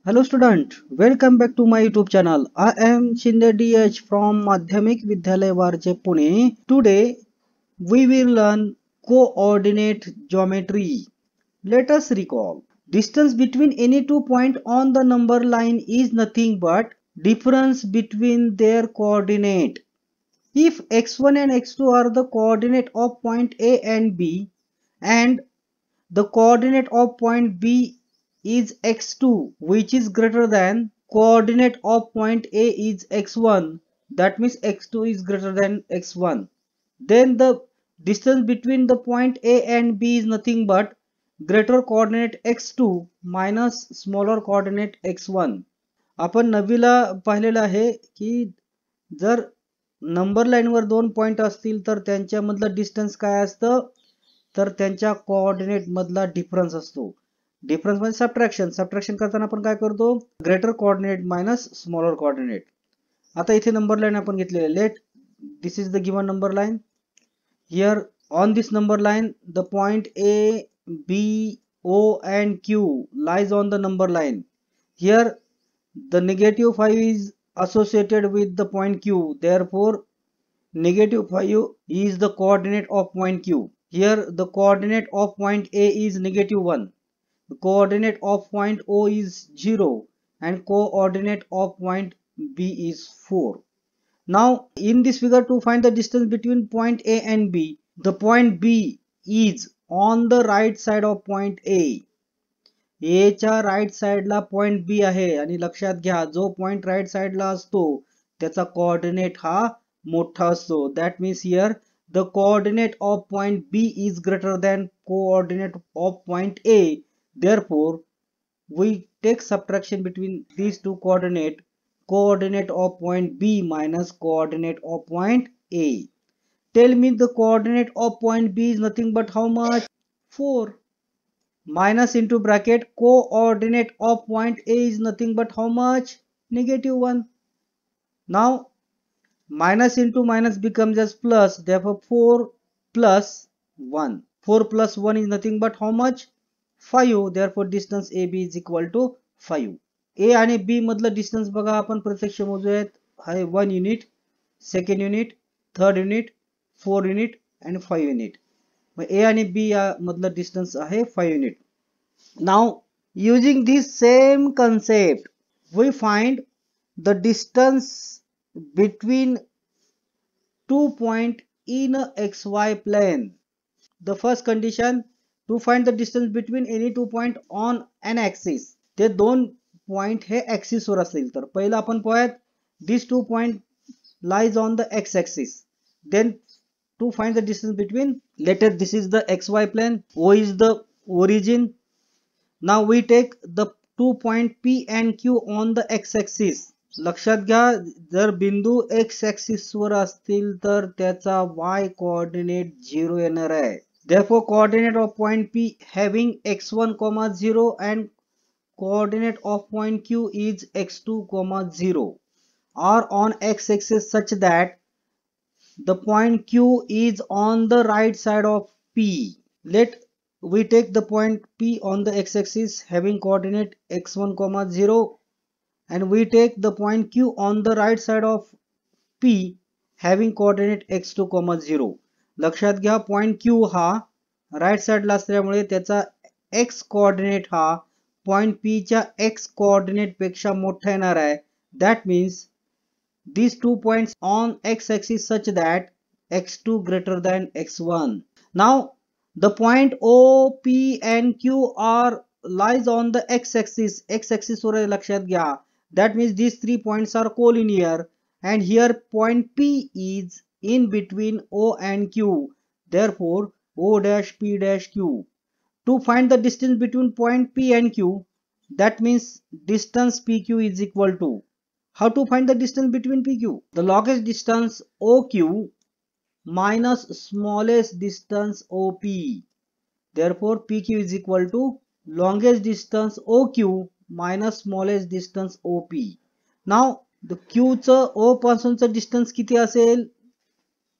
Hello student, welcome back to my YouTube channel. I am Shinde DH from Madhyamik Vidyalaya Warje Pune. Today we will learn coordinate geometry. Let us recall. Distance between any two points on the number line is nothing but difference between their coordinate. If x1 and x2 are the coordinate of point A and B and the coordinate of point B is x2 which is greater than coordinate of point A is x1, that means x2 is greater than x1. Then the distance between the point A and B is nothing but greater coordinate x2 minus smaller coordinate x1. आपण नवीला पाहिलेलं आहे की जर number लाईनवर दोन point असतील तर त्यांच्यामधलं distance काय असतं, तर त्यांच्या कोऑर्डिनेट मधला डिफरन्स असतो. डिफरन्स म्हणजे सबट्रॅक्शन करताना आपण काय करतो, greater coordinate minus smaller coordinate. आता इथे नंबर लाईन आपण घेतलेली. Let this is the given number line. Here on this number line the point A B O and Q lies on the number line. Here the negative 5 is associated with the point Q, therefore negative 5 is the coordinate of point Q. Here the coordinate of point A is -1, the coordinate of point O is 0 and coordinate of point B is 4. Now in this figure, to find the distance between point A and B, the point B is on the right side of point A. A च्या right साइडला point B आहे आणि लक्षात घ्या जो point right साइडला असतो त्याचा कोऑर्डिनेट हा मोठा असतो. That means here the coordinate of point B is greater than coordinate of point A. Therefore we take subtraction between these two coordinate of point B minus coordinate of point A. Tell me the coordinate of point B is nothing but how much? 4. Minus into bracket coordinate of point A is nothing but how much? -1. Now minus into minus becomes as plus, therefore 4 plus 1. 4 plus 1 is nothing but how much? 5. Therefore distance AB is equal to 5. A आणि B मधलं distance बघा आपण प्रत्यक्ष मोजूयात. आहे 1 unit, second unit, third unit, 4 unit and 5 unit. A आणि B या मधलं distance आहे 5 unit. Now using this same concept we find the distance between two points in a xy plane. The first condition to find the distance between any two points on an axis. ते दोन point हे axis वर असतील तर पहिला आपण पाहूयात these two points lies on the x axis. Then to find the distance between, let us this is the xy plane, O is the origin. Now we take the 2 point P and Q on the x axis. लक्षात घ्या जर बिंदू x axis वर असतील तर त्याचा y coordinate 0 येणार आहे. Therefore coordinate of point P having x1, 0 and coordinate of point Q is x2, 0 are on x axis such that the point Q is on the right side of P. Let we take the point P on the x-axis having coordinate x1, 0 and we take the point Q on the right side of P having coordinate x2, 0. लक्षात घ्या point Q हा right साइडला असल्यामुळे त्याचा x coordinate हा point P च्या x coordinate पेक्षा मोठा येणार आहे. That means these 2 points on x-axis such that x2 greater than x1. Now the point O, P and Q are lies on the x-axis. X-axis वर लक्षात घ्या. That means these 3 points are collinear and here point P is in between O and Q. Therefore O dash P dash Q. To find the distance between point P and Q, that means distance PQ is equal to, how to find the distance between PQ? The longest distance OQ minus smallest distance OP. Therefore PQ is equal to longest distance OQ minus smallest distance OP. Now the Q चं O पासूनचं distance किती असेल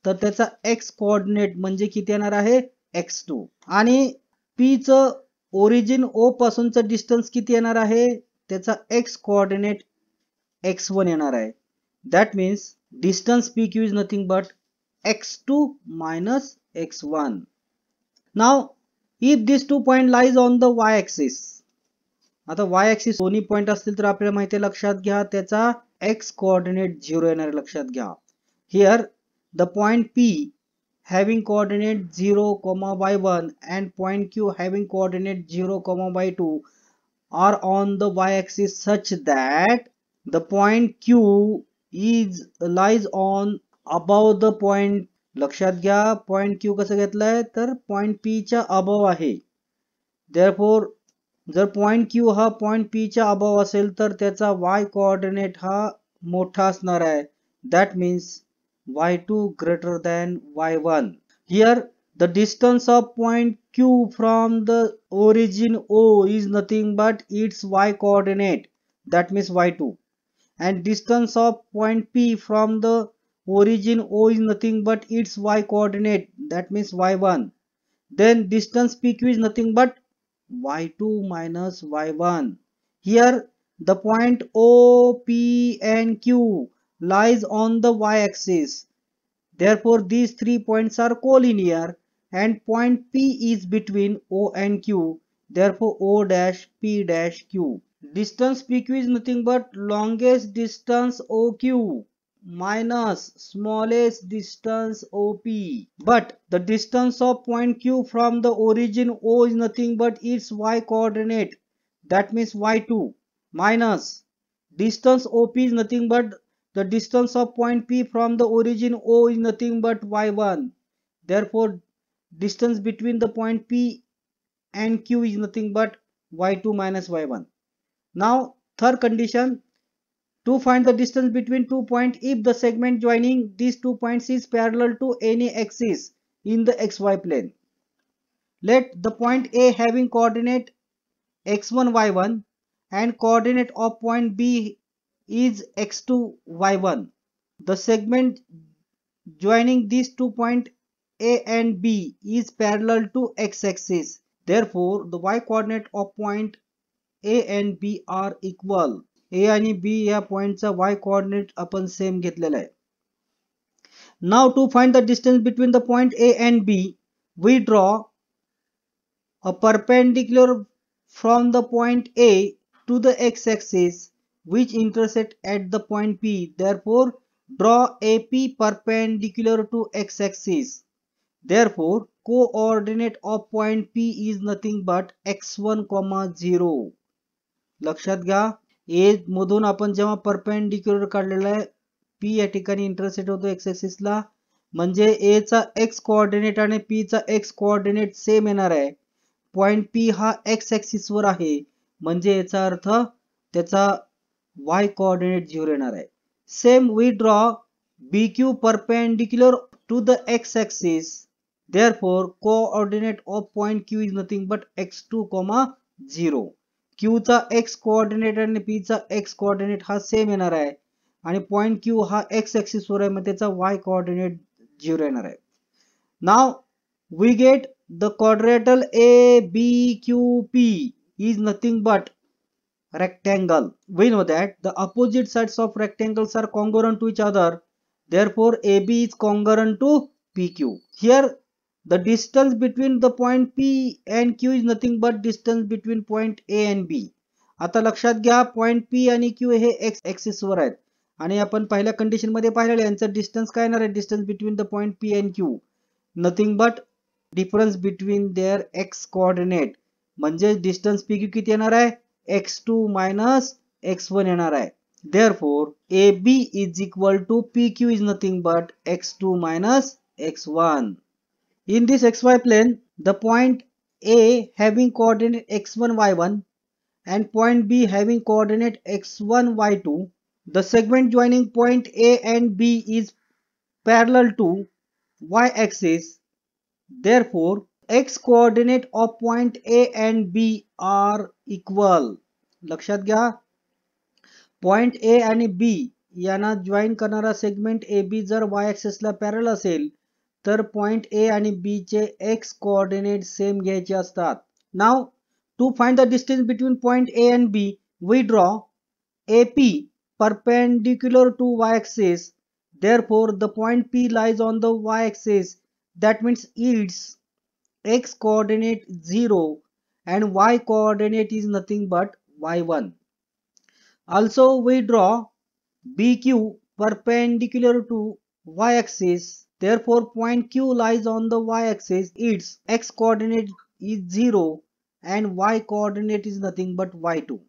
तर त्याचा x coordinate म्हणजे किती येणार आहे x2 आणि P चं ओरिजिन O पासूनचं डिस्टन्स किती येणार आहे त्याचा x कोऑर्डिनेट x1 येणार आहे. That means distance PQ is nothing but x2 minus x1. Now if these two point lies on the y-axis, आता y-axis दोन्ही पॉइंट असतील तर आपल्याला माहिती आहे, लक्षात घ्या त्याचा x कोऑर्डिनेट 0 येणार आहे, लक्षात घ्या. Here the point P having coordinate 0, y1 and point Q having coordinate 0, y2 are on the y-axis such that the point Q lies on above the point. लक्षात घ्या पॉइंट Q कसं घेतलंय तर point P च्या above आहे. Therefore जर point Q हा point P च्या अबव असेल तर त्याचा y कोऑर्डिनेट हा मोठा असणार आहे. That means y2 greater than y1. Here the distance of point Q from the origin O is nothing but its y coordinate, that means y2, and distance of point P from the origin O is nothing but its y coordinate, that means y1. Then distance PQ is nothing but y2 minus y1. Here the point O, P and Q lies on the y-axis. Therefore these 3 points are collinear and point P is between O and Q. Therefore O dash P dash Q. Distance PQ is nothing but longest distance OQ minus smallest distance OP. But the distance of point Q from the origin O is nothing but its y coordinate, that means y2, minus distance OP is nothing but the distance of point P from the origin O is nothing but y1. Therefore distance between the point P and Q is nothing but y2 minus y1. Now third condition, to find the distance between 2 points if the segment joining these 2 points is parallel to any axis in the xy plane. Let the point A having coordinate x1 y1 and coordinate of point B is x2 y1. The segment joining these 2 points A and B is parallel to x-axis. Therefore the y coordinate of point A and B are equal. A आणि B या पॉइंटचा y coordinate आपण same घेतलेला आहे. Now to find the distance between the point A and B, we draw a perpendicular from the point A to the x-axis which intersect at the point P. Therefore draw AP perpendicular to x-axis. Therefore coordinate of point P is nothing but x1, 0. लक्षात घ्या A मधून आपण जेव्हा perpendicular काढलेला आहे, P या ठिकाणी intersect होतो x एक्सिस ला, म्हणजे A चा x कोऑर्डिनेट आणि P चा x कोऑर्डिनेट सेम येणार आहे. पॉइंट P हा x एक्सिस वर आहे, म्हणजे याचा अर्थ त्याचा y कोऑर्डिनेट 0 येणार आहे. Same we draw BQ perpendicular to the x axis. Therefore coordinate of point Q is nothing but x2, 0. Q चा x कोऑर्डिनेट आणि P चा x कोऑर्डिनेट हा सेम येणार आहे आणि पॉइंट Q हा x एक्सिस वर आहे, मग त्याचा y कोऑर्डिनेट 0 येणार आहे. Now we get the quadrilateral ABQP is nothing but rectangle. We know that the opposite sides of rectangles are congruent to each other. Therefore AB is congruent to PQ. Here the distance between the point P and Q is nothing but distance between point A and B. आता लक्षात घ्या point P आणि Q हे x axis वर आहेत आणि आपण पहिल्या condition मध्ये पाहिलेलं यांचं डिस्टन्स काय येणार आहे, distance between the point P and Q nothing but difference between their x coordinate, म्हणजे डिस्टन्स PQ किती येणार आहे, x2 minus x1 येणार आहे. Therefore AB is equal to PQ is nothing but x2 minus x1. In this xy plane, the point A having coordinate x1, y1 and point B having coordinate x1, y2, the segment joining point A and B is parallel to y-axis. Therefore, x coordinate of point A and B are equal. लक्षात घ्या point A आणि B यांना join करणारा segment AB जर y-axis ला parallel असेल तर point A आणि B चे x कोऑर्डिनेट सेम घ्यायचे असतात. Now to find the distance between point A and B, we draw AP perpendicular to y-axis. Therefore, the point P lies on the y-axis. That means its x coordinate 0 and y coordinate is nothing but y1. Also, we draw BQ perpendicular to y-axis. Therefore, point Q lies on the y-axis. Its x coordinate is 0 and y coordinate is nothing but y2.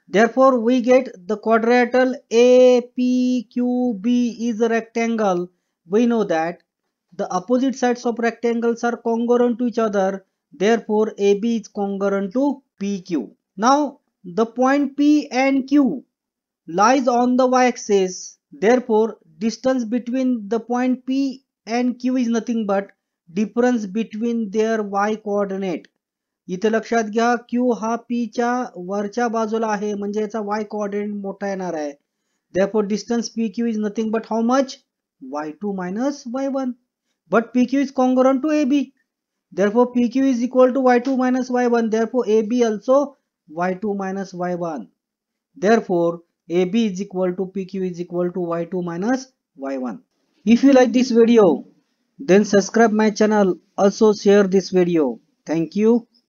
Therefore, we get the quadrilateral APQB is a rectangle. We know that the opposite sides of rectangles are congruent to each other. Therefore, AB is congruent to PQ. Now, the point P and Q lies on the y-axis. Therefore, distance between the point P and Q is nothing but difference between their y coordinate. इथे लक्षात घ्या Q हा P च्या वरच्या बाजूला आहे म्हणजे याचा y कोऑर्डिनेट मोठा येणार आहे. Therefore distance PQ is nothing but how much? y2 minus y1. But PQ is congruent to AB. Therefore PQ is equal to y2 minus y1. Therefore AB also y2 minus y1. Therefore AB is equal to PQ is equal to y2 minus y1. If you like this video, then subscribe my channel. Also share this video. Thank you.